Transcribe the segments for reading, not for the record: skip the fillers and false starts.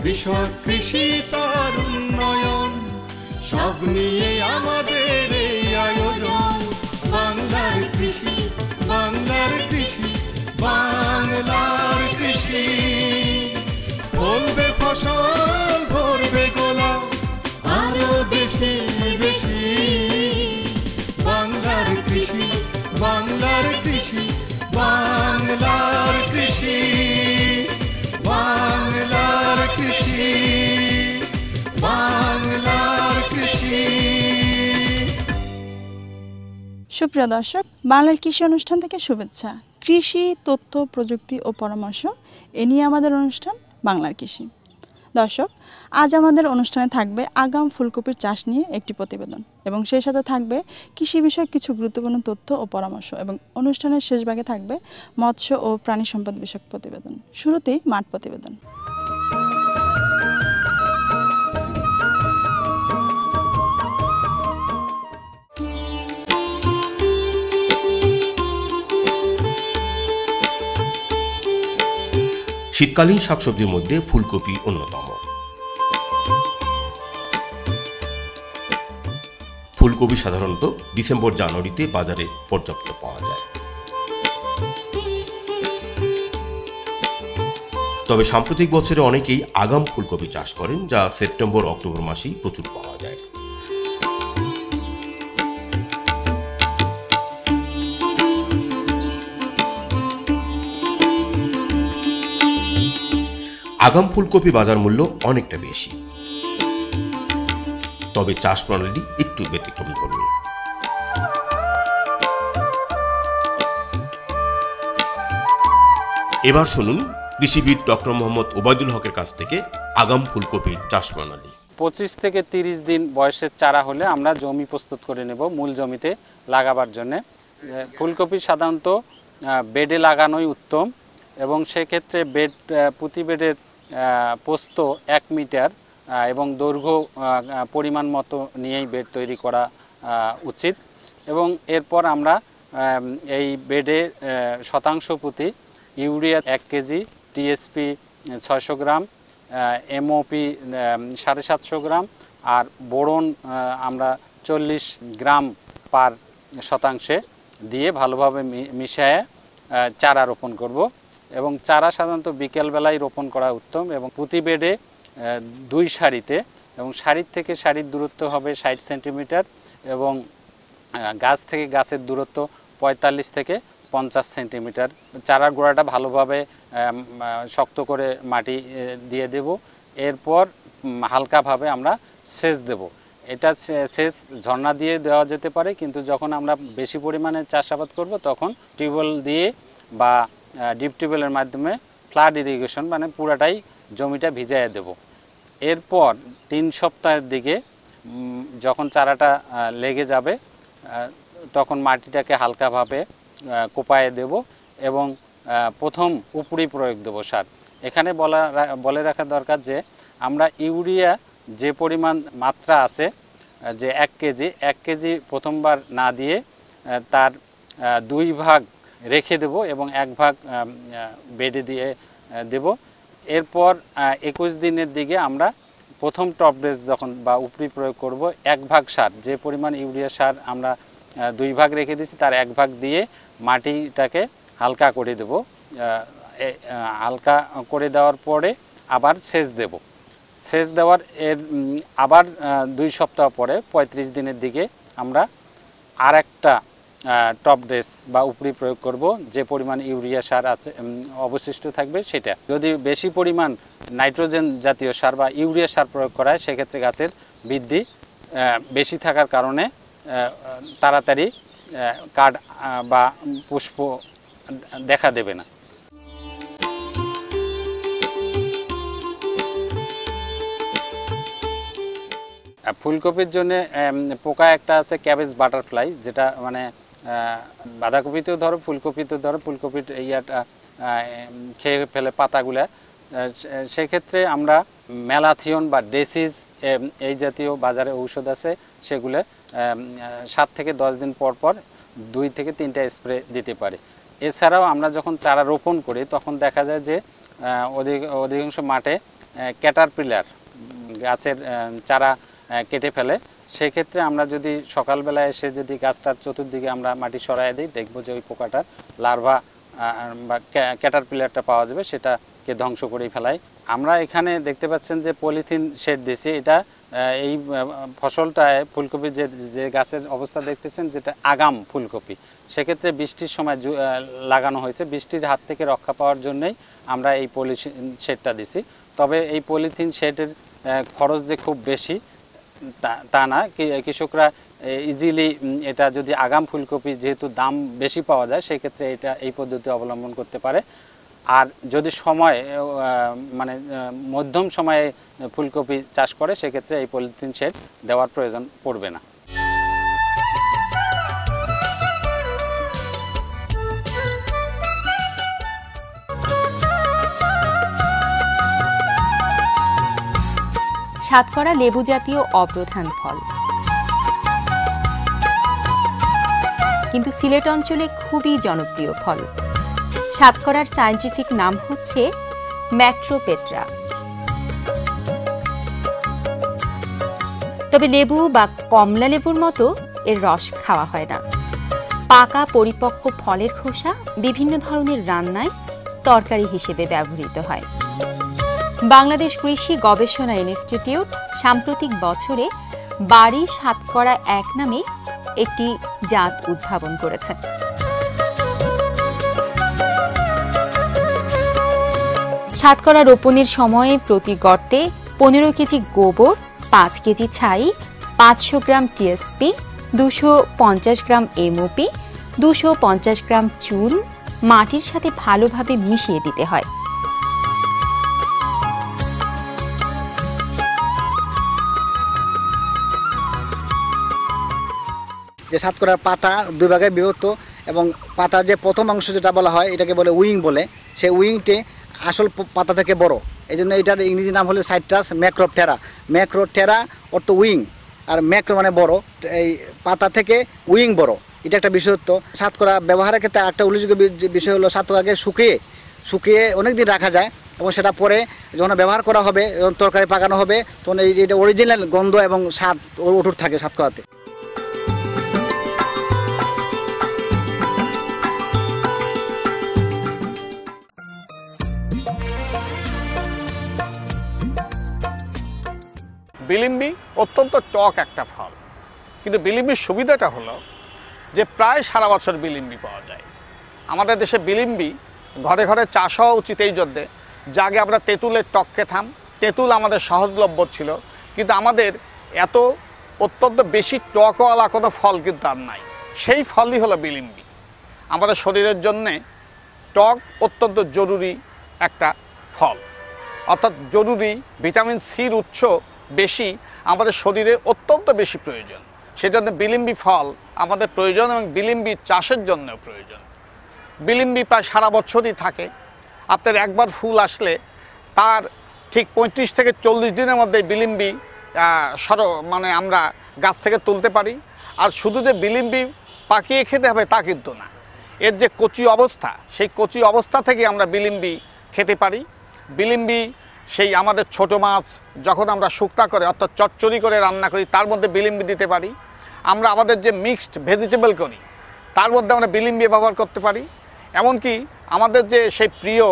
কৃষক কৃষি তার উন্নয়ন, সব নিয়ে আমাদের এই আয়োজন। বাংলার কৃষি, বাংলার কৃষি, বাংলার কৃষি। ফলবে ফসল, ভরবে গোলা, আরো বেশি বেশি। বাংলার কৃষি, বাংলার কৃষি, বাংলার কৃষি, বাংলার কৃষি, বাংলার কৃষি। সুপ্রিয় দর্শক, বাংলার কৃষি অনুষ্ঠান থেকে শুভেচ্ছা। কৃষি, তথ্য, প্রযুক্তি ও পরামর্শ এ নিয়ে আমাদের অনুষ্ঠান বাংলার কৃষি। দর্শক, আজ আমাদের অনুষ্ঠানে থাকবে আগাম ফুলকপির চাষ নিয়ে একটি প্রতিবেদন এবং সেই সাথে থাকবে কৃষি বিষয়ক কিছু গুরুত্বপূর্ণ তথ্য ও পরামর্শ এবং অনুষ্ঠানের শেষ ভাগে থাকবে মৎস্য ও প্রাণী সম্পদ বিষয়ক প্রতিবেদন। শুরুতেই মাঠ প্রতিবেদন। শীতকালীন শাকসবজির মধ্যে ফুলকপি অন্যতম। ফুলকপি সাধারণত ডিসেম্বর জানুয়ারিতে বাজারে পর্যাপ্ত পাওয়া যায়। তবে সাম্প্রতিক বছরে অনেকেই আগাম ফুলকপি চাষ করেন, যা সেপ্টেম্বর অক্টোবর মাসেই প্রচুর পাওয়া যায়। আগাম ফুলকপি বাজার মূল্য অনেকটা বেশি, তবে চাষ প্রণালী একটু ব্যতিক্রম ধর্মী। এবার শুনুন কৃষিবিদ ডক্টর মোহাম্মদ ওবায়দুল হকের কাছ থেকে আগাম ফুলকপির চাষ প্রণালী। 25 থেকে 30 দিন বয়সের চারা হলে আমরা জমি প্রস্তুত করে নেব মূল জমিতে লাগাবার জন্য। ফুলকপি সাধারণত বেডে লাগানোই উত্তম এবং সেক্ষেত্রে প্রতি বেডের প্রস্থ 1 মিটার এবং দৈর্ঘ্য পরিমাণ মতো নিয়েই বেড তৈরি করা উচিত। এবং এরপর আমরা এই বেডে শতাংশ প্রতি ইউরিয়া 1 কেজি, টিএসপি 600 গ্রাম, এমওপি 750 গ্রাম আর বোরন আমরা 40 গ্রাম পার শতাংশে দিয়ে ভালোভাবে মিশিয়ে চারা রোপণ করব। এবং চারা সাধারণত বিকেলবেলায় রোপণ করা উত্তম এবং প্রতি বেডে 2 সারিতে, এবং সারির থেকে সারির দূরত্ব হবে 60 সেন্টিমিটার এবং গাছ থেকে গাছের দূরত্ব 45 থেকে 50 সেন্টিমিটার। চারার গোড়াটা ভালোভাবে শক্ত করে মাটি দিয়ে দেব। এরপর হালকাভাবে আমরা সেচ দেব। এটা সেচ ঝর্ণা দিয়ে দেওয়া যেতে পারে, কিন্তু যখন আমরা বেশি পরিমাণে চাষাবাদ করব তখন টিউবওয়েল দিয়ে বা ডিপ টিউবওয়েলের মাধ্যমে ফ্লাড ইরিগেশন মানে পুরাটাই জমিটা ভিজাইয়ে দেব। এরপর 3 সপ্তাহের দিকে যখন চারাটা লেগে যাবে তখন মাটিটাকে হালকাভাবে কোপায়ে দেব এবং প্রথম উপরি প্রয়োগ দেব সার। এখানে বলে রাখা দরকার যে আমরা ইউরিয়া যে পরিমাণ মাত্রা আছে যে 1 কেজি প্রথমবার না দিয়ে তার 2 ভাগ রেখে দেব এবং 1 ভাগ বেডে দিয়ে দেব। এরপর 21 দিনের দিকে আমরা প্রথম টপ ড্রেস যখন বা উপরি প্রয়োগ করব 1 ভাগ সার, যে পরিমাণ ইউরিয়া সার আমরা 2 ভাগ রেখে দিয়েছি তার 1 ভাগ দিয়ে মাটিটাকে হালকা করে দেব। হালকা করে দেওয়ার পরে আবার সেচ দেব। সেচ দেওয়ার আবার 2 সপ্তাহ পরে 35 দিনের দিকে আমরা আর একটা টপ ড্রেস বা উপরি প্রয়োগ করব, যে পরিমাণ ইউরিয়া সার আছে অবশিষ্ট থাকবে সেটা। যদি বেশি পরিমাণ নাইট্রোজেন জাতীয় সার বা ইউরিয়া সার প্রয়োগ করা হয় সেক্ষেত্রে গাছের বৃদ্ধি বেশি থাকার কারণে তাড়াতাড়ি কাঠ বা পুষ্প দেখা দেবে না। ফুলকপির জন্য পোকা একটা আছে ক্যাবেজ বাটারফ্লাই, যেটা মানে বাঁধাকপিতেও ধরো ফুলকপিতেও ধরো, ফুলকপির ইয়াটা খেয়ে ফেলে পাতাগুলা। সেক্ষেত্রে আমরা ম্যালাথিয়ন বা ডেসিস এই জাতীয় বাজারে ঔষধ আছে, সেগুলো 7 থেকে 10 দিন পর পর 2 থেকে 3টা স্প্রে দিতে পারে। এছাড়াও আমরা যখন চারা রোপণ করি তখন দেখা যায় যে অধিকাংশ মাঠে ক্যাটারপিলার গাছের চারা কেটে ফেলে, সেক্ষেত্রে আমরা যদি সকালবেলা এসে যদি গাছটার চতুর্দিকে আমরা মাটি সরাই দিই, দেখব যে ওই পোকাটার লার্ভা বা ক্যাটারপিলারটা পাওয়া যাবে, সেটাকে ধ্বংস করেই ফেলাই। আমরা এখানে দেখতে পাচ্ছেন যে পলিথিন শেড দিয়েছি, এটা এই ফসলটায় ফুলকপির যে গাছের অবস্থা দেখতেছেন যেটা আগাম ফুলকপি, সেক্ষেত্রে বৃষ্টির সময় লাগানো হয়েছে, বৃষ্টির হাত থেকে রক্ষা পাওয়ার জন্যই আমরা এই পলিথিন শেডটা দিছি। তবে এই পলিথিন শেডের খরচ যে খুব বেশি তা না, কৃষকরা ইজিলি এটা যদি আগাম ফুলকপি যেহেতু দাম বেশি পাওয়া যায়, সেক্ষেত্রে এই পদ্ধতি অবলম্বন করতে পারে। আর যদি সময় মানে মধ্যম সময়ে ফুলকপি চাষ করে, সেক্ষেত্রে এই পলিথিন শেড দেওয়ার প্রয়োজন পড়বে না। সাতকরা লেবু জাতীয় অপ্রধান ফল, কিন্তু সিলেট অঞ্চলে খুবই জনপ্রিয় ফল। সাতকরার সায়েন্টিফিক নাম হচ্ছে ম্যাক্রোপেট্রা। তবে লেবু বা কমলা লেবুর মতো এর রস খাওয়া হয় না। পাকা পরিপক্ক ফলের খোসা বিভিন্ন ধরনের রান্নায় তরকারি হিসেবে ব্যবহৃত হয়। বাংলাদেশ কৃষি গবেষণা ইনস্টিটিউট সাম্প্রতিক বছরে বাড়ি সাতকরা এক নামে একটি জাত উদ্ভাবন করেছে। সাতকরা রোপণের সময়ে প্রতি গর্তে 15 কেজি গোবর, 5 কেজি ছাই, 500 গ্রাম টিএসপি, 250 গ্রাম এমওপি, 250 গ্রাম চুন মাটির সাথে ভালোভাবে মিশিয়ে দিতে হয়। যে সাতকরার পাতা দুই ভাগে বিভক্ত, এবং পাতার যে প্রথম অংশ যেটা বলা হয় এটাকে বলে উইং বলে, সেই উইংটে আসল পাতা থেকে বড়, এই জন্য এটার ইংরেজি নাম হলো সাইট্রাস ম্যাক্রোপটেরা। ম্যাক্রোটেরা অর্থ উইং, আর ম্যাক্রো মানে বড়, এই পাতা থেকে উইং বড়, এটা একটা বিশেষত্ব। সাতকরা ব্যবহারের ক্ষেত্রে একটা উল্লেখযোগ্য বিষয় হলো সাতকরাকে শুকিয়ে অনেক দিন রাখা যায়, এবং সেটা পরে যখন ব্যবহার করা হবে, যখন তরকারি পাকানো হবে, তখন এইটা অরিজিনাল গন্ধ এবং স্বাদ অটুট থাকে সাতকরাতে। বিলিম্বি অত্যন্ত টক একটা ফল, কিন্তু বিলিম্বির সুবিধাটা হলো যে প্রায় সারা বছর বিলিম্বি পাওয়া যায়। আমাদের দেশে বিলিম্বি ঘরে ঘরে চাষ হওয়া উচিত, এই জন্যে যে আগে আমরা তেঁতুলের টক খেতাম, তেঁতুল আমাদের সহজলভ্য ছিল, কিন্তু আমাদের এত অত্যন্ত বেশি টকওয়ালা কোনো ফল কিন্তু আর নাই। সেই ফলই হলো বিলিম্বি। আমাদের শরীরের জন্যে টক অত্যন্ত জরুরি একটা ফল, অর্থাৎ জরুরি ভিটামিন সির উৎস বেশি, আমাদের শরীরে অত্যন্ত বেশি প্রয়োজন। সেজন্য বিলিম্বি ফল আমাদের প্রয়োজন, এবং বিলিম্বি চাষের জন্যও প্রয়োজন। বিলিম্বি প্রায় সারা বছরই থাকে। আপনার একবার ফুল আসলে তার ঠিক 35 থেকে 40 দিনের মধ্যে বিলিম্বি মানে আমরা গাছ থেকে তুলতে পারি। আর শুধু যে বিলিম্বি পাকিয়ে খেতে হবে তা কিন্তু না, এর যে কচি অবস্থা, সেই কচি অবস্থা থেকে আমরা বিলিম্বি খেতে পারি। বিলিম্বি সেই আমাদের ছোট মাছ যখন আমরা শুকনা করে অর্থাৎ চচ্চড়ি করে রান্না করি, তার মধ্যে বিলিম্বি দিতে পারি। আমরা আমাদের যে মিক্সড ভেজিটেবল করি তার মধ্যে আমরা বিলিম্বি ব্যবহার করতে পারি। এমনকি আমাদের যে সেই প্রিয়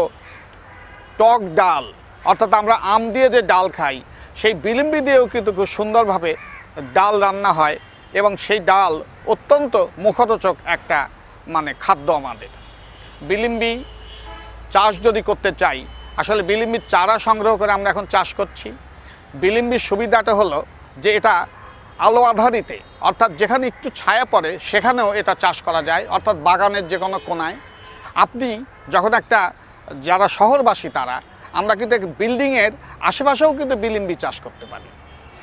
টক ডাল, অর্থাৎ আমরা আম দিয়ে যে ডাল খাই, সেই বিলিম্বি দিয়েও কিন্তু খুব সুন্দরভাবে ডাল রান্না হয়, এবং সেই ডাল অত্যন্ত মুখরোচক একটা মানে খাদ্য আমাদের। বিলিম্বি চাষ যদি করতে চাই, আসলে বিলিম্বির চারা সংগ্রহ করে আমরা এখন চাষ করছি। বিলিম্বির সুবিধাটা হলো যে এটা আলো আধারিতে, অর্থাৎ যেখানে একটু ছায়া পড়ে সেখানেও এটা চাষ করা যায়, অর্থাৎ বাগানের যে কোনো কোনায়। আপনি যখন একটা যারা শহরবাসী তারা, আমরা কিন্তু বিল্ডিংয়ের আশেপাশেও কিন্তু বিলিম্বি চাষ করতে পারি,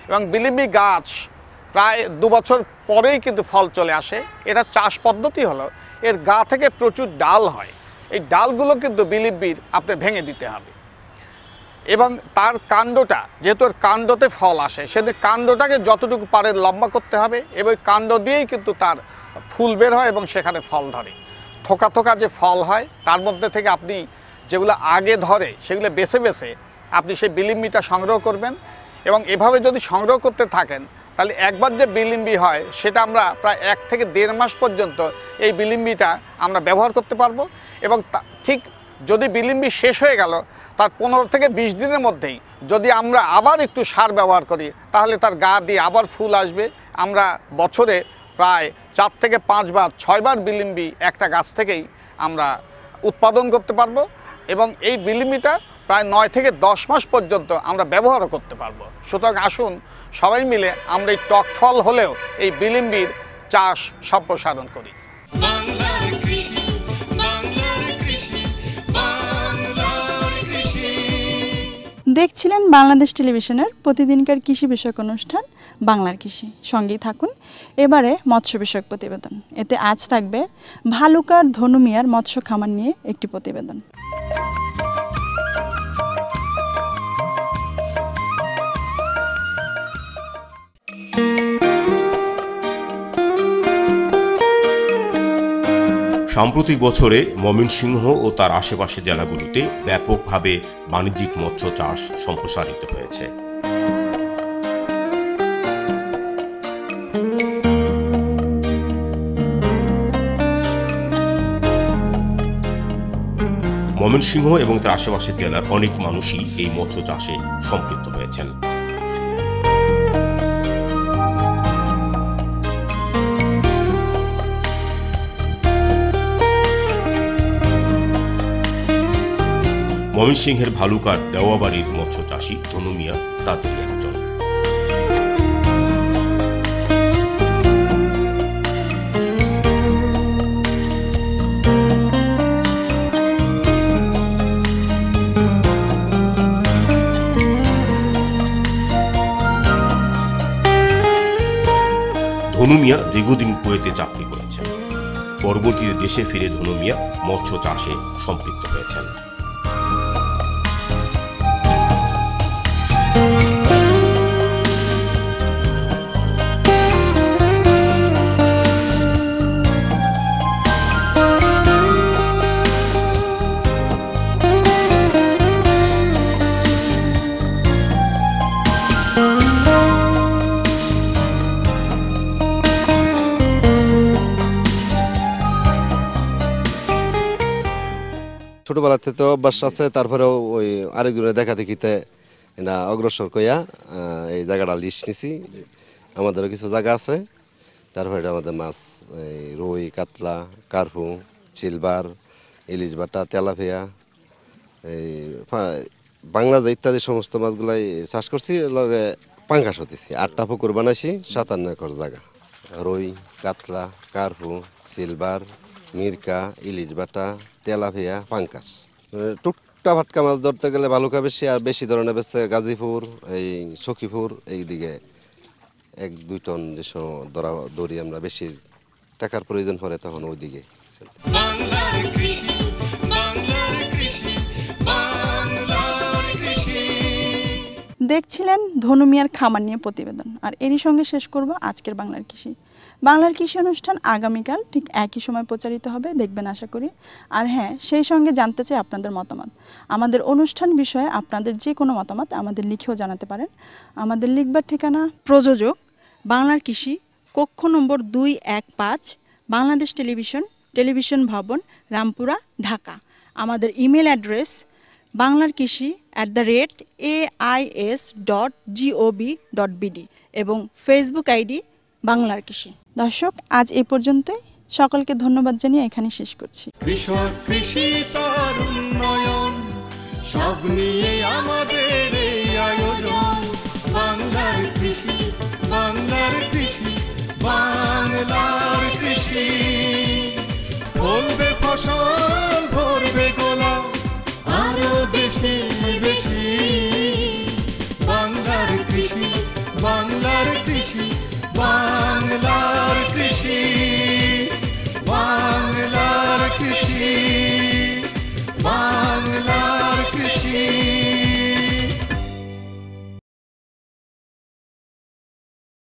এবং বিলিম্বি গাছ প্রায় 2 বছর পরেই কিন্তু ফল চলে আসে। এটা চাষ পদ্ধতি হলো এর গা থেকে প্রচুর ডাল হয়, এই ডালগুলো কিন্তু বিলিম্বির আপনি ভেঙে দিতে হবে, এবং তার কাণ্ডটা, যেহেতু এর কাণ্ডতে ফল আসে, সেদিন কাণ্ডটাকে যতটুকু পারে লম্বা করতে হবে, এবং কাণ্ড দিয়েই কিন্তু তার ফুল বের হয় এবং সেখানে ফল ধরে। থোকা থোকা যে ফল হয় তার মধ্যে থেকে আপনি যেগুলো আগে ধরে সেগুলো বেছে বেছে আপনি সেই বিলিম্বিটা সংগ্রহ করবেন এবং এভাবে যদি সংগ্রহ করতে থাকেন তাহলে একবার যে বিলিম্বি হয় সেটা আমরা প্রায় 1 থেকে 1.5 মাস পর্যন্ত এই বিলিম্বিটা আমরা ব্যবহার করতে পারবো এবং ঠিক যদি বিলিম্বি শেষ হয়ে গেল তার 15 থেকে 20 দিনের মধ্যেই যদি আমরা আবার একটু সার ব্যবহার করি তাহলে তার গা দিয়ে আবার ফুল আসবে। আমরা বছরে প্রায় 4 থেকে 5 বার 6 বার বিলিম্বি একটা গাছ থেকেই আমরা উৎপাদন করতে পারবো এবং এই বিলিম্বিটা প্রায় 9 থেকে 10 মাস পর্যন্ত আমরা ব্যবহারও করতে পারবো। সুতরাং আসুন সবাই মিলে আমরা এই টক ফল হলেও এই বিলিম্বির চাষ সম্প্রসারণ করি। বাংলার কৃষি, বাংলার কৃষি, বাংলার কৃষি। দেখছিলেন বাংলাদেশ টেলিভিশনের প্রতিদিনকার কৃষি বিষয়ক অনুষ্ঠান বাংলার কৃষি। সঙ্গেই থাকুন এবারে মৎস্য বিষয়ক প্রতিবেদন। এতে আজ থাকবে ভালুকার ধনু মিয়ার মৎস্য খামার নিয়ে একটি প্রতিবেদন। সাম্প্রতিক বছরে ময়মনসিংহ ও তার আশেপাশের জেলাগুলোতে ব্যাপকভাবে বাণিজ্যিক মৎস্য চাষ সম্প্রসারিত হয়েছে। ময়মনসিংহ এবং তার আশেপাশের জেলার অনেক মানুষই এই মৎস্য চাষে সম্পৃক্ত হয়েছেন। ময়মনসিংহের ভালুকার দেওয়াবাড়ির মৎস্য চাষী ধনু মিয়া তাদেরই একজন। ধনু মিয়া দীর্ঘদিন কুয়েতে চাকরি করেছেন। পরবর্তীতে দেশে ফিরে ধনু মিয়া মৎস্য চাষে সম্পৃক্ত হয়েছেন। ছোটবেলাতে তো অভ্যাস আছে, তারপরেও ওই আরেকজনের দেখা দেখিতে এটা অগ্রসর কইয়া এই জায়গাটা লিস্ট নিছি। আমাদেরও কিছু জায়গা আছে, তারপরে এটা আমাদের মাছ এই রুই, কাতলা, কার্পু, সিলভার, ইলিশ বাটা, তেলাপিয়া, এই বাংলাদেশ ইত্যাদি সমস্ত মাছগুলাই চাষ করছি। লগে পাঙ্গাস হতেছি। 8টা পুকুর বানাইছি, 57 একর জায়গা। রুই, কাতলা, কার্পু, সিলভার, মিরকা, ইলিশ বাটা, তেলাপিয়া, পাঙ্কাস। টুকটা ভাটকা মাছ ধরতে গেলে ভালুকা বেশি, আর বেশি ধরনের বেশি গাজীপুর, এই সখীপুর, এই দিকে 1-2 টন যে দৌড়ি আমরা বেশি টাকার প্রয়োজন পড়ে তখন ওই দিকে। বাংলার কৃষি, বাংলার কৃষি, বাংলার কৃষি। দেখছিলেন ধনু মিয়ার খামার নিয়ে প্রতিবেদন। আর এরই সঙ্গে শেষ করব আজকের বাংলার কৃষি। বাংলার কৃষি অনুষ্ঠান আগামীকাল ঠিক একই সময় প্রচারিত হবে, দেখবেন আশা করি। আর হ্যাঁ, সেই সঙ্গে জানতে চাই আপনাদের মতামত। আমাদের অনুষ্ঠান বিষয়ে আপনাদের যে কোনো মতামত আমাদের লিখেও জানাতে পারেন। আমাদের লিখবার ঠিকানা প্রযোজক বাংলার কৃষি, কক্ষ নম্বর 215, বাংলাদেশ টেলিভিশন, টেলিভিশন ভবন, রামপুরা, ঢাকা। আমাদের ইমেল অ্যাড্রেস banglarkishi@ais.gov.bd এবং ফেসবুক আইডি বাংলার কৃষি। দর্শক, আজ এ পর্যন্তই। সকলকে ধন্যবাদ জানিয়ে এখানে শেষ করছি। কৃষক, কৃষি তার উন্নয়ন, সব নিয়ে